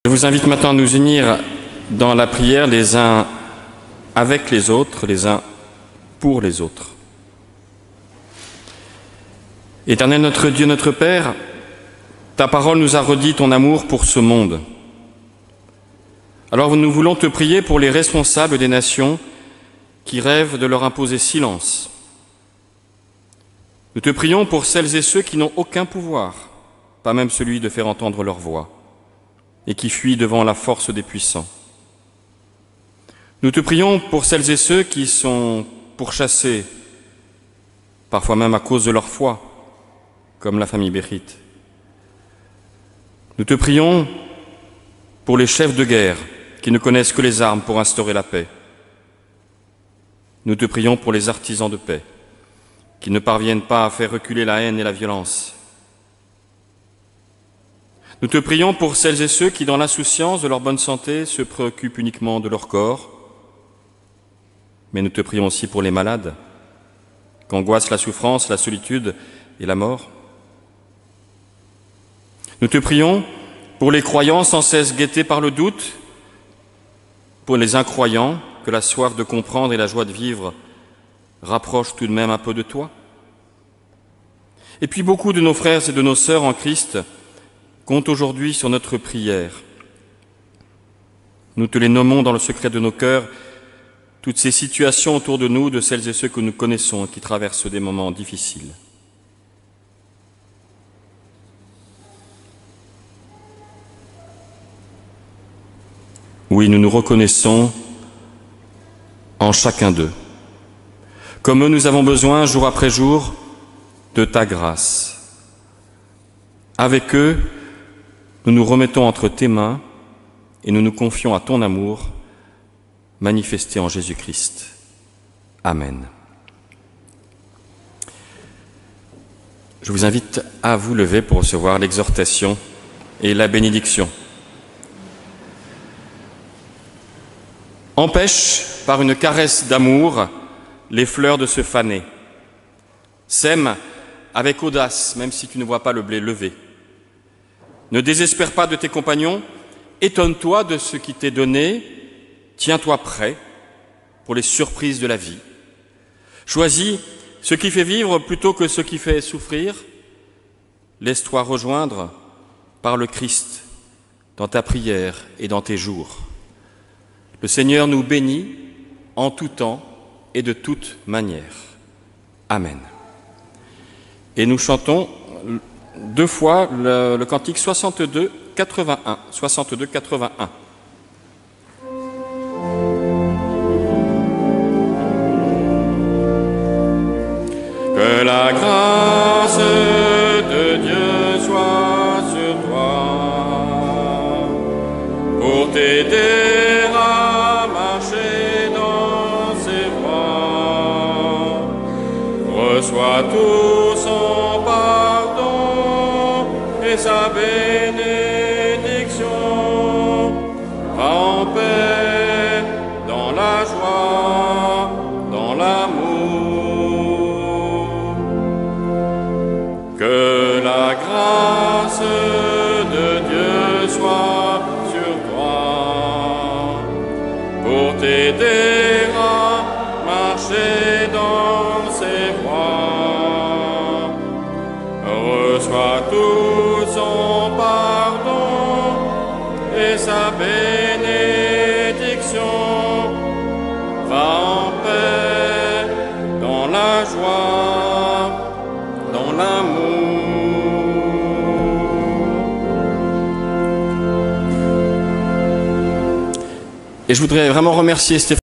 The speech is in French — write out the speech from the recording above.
Je vous invite maintenant à nous unir dans la prière les uns avec les autres, les uns pour les autres. Éternel notre Dieu, notre Père, ta parole nous a redit ton amour pour ce monde. Alors nous voulons te prier pour les responsables des nations qui rêvent de leur imposer silence. Nous te prions pour celles et ceux qui n'ont aucun pouvoir, pas même celui de faire entendre leur voix, et qui fuient devant la force des puissants. Nous te prions pour celles et ceux qui sont pourchassés, parfois même à cause de leur foi, comme la famille Bérite. Nous te prions pour les chefs de guerre qui ne connaissent que les armes pour instaurer la paix. Nous te prions pour les artisans de paix qui ne parviennent pas à faire reculer la haine et la violence. Nous te prions pour celles et ceux qui, dans l'insouciance de leur bonne santé, se préoccupent uniquement de leur corps. Mais nous te prions aussi pour les malades, qu'angoissent la souffrance, la solitude et la mort. Nous te prions pour les croyants sans cesse guettés par le doute, pour les incroyants que la soif de comprendre et la joie de vivre rapprochent tout de même un peu de toi. Et puis beaucoup de nos frères et de nos sœurs en Christ comptent aujourd'hui sur notre prière. Nous te les nommons dans le secret de nos cœurs, toutes ces situations autour de nous, de celles et ceux que nous connaissons et qui traversent des moments difficiles. Oui, nous nous reconnaissons en chacun d'eux. Comme eux, nous avons besoin, jour après jour, de ta grâce. Avec eux, nous nous remettons entre tes mains et nous nous confions à ton amour manifesté en Jésus-Christ. Amen. Je vous invite à vous lever pour recevoir l'exhortation et la bénédiction. Empêche par une caresse d'amour les fleurs de se faner. Sème avec audace, même si tu ne vois pas le blé levé. Ne désespère pas de tes compagnons, étonne-toi de ce qui t'est donné, tiens-toi prêt pour les surprises de la vie. Choisis ce qui fait vivre plutôt que ce qui fait souffrir. Laisse-toi rejoindre par le Christ dans ta prière et dans tes jours. Le Seigneur nous bénit en tout temps et de toute manière. Amen. Et nous chantons deux fois le cantique 62-81. 62-81. Que la grâce de Dieu soit sur toi pour t'aider à marcher dans ses voies. Reçois tout son pardon et sa bénédiction. Va en paix, dans la joie, dans l'amour. Que la grâce de Dieu soit sur toi pour t'aider à marcher dans ses voies. Reçois tout son pardon et sa bénédiction. Va en paix, dans la joie, dans l'amour. Et je voudrais vraiment remercier Stéphane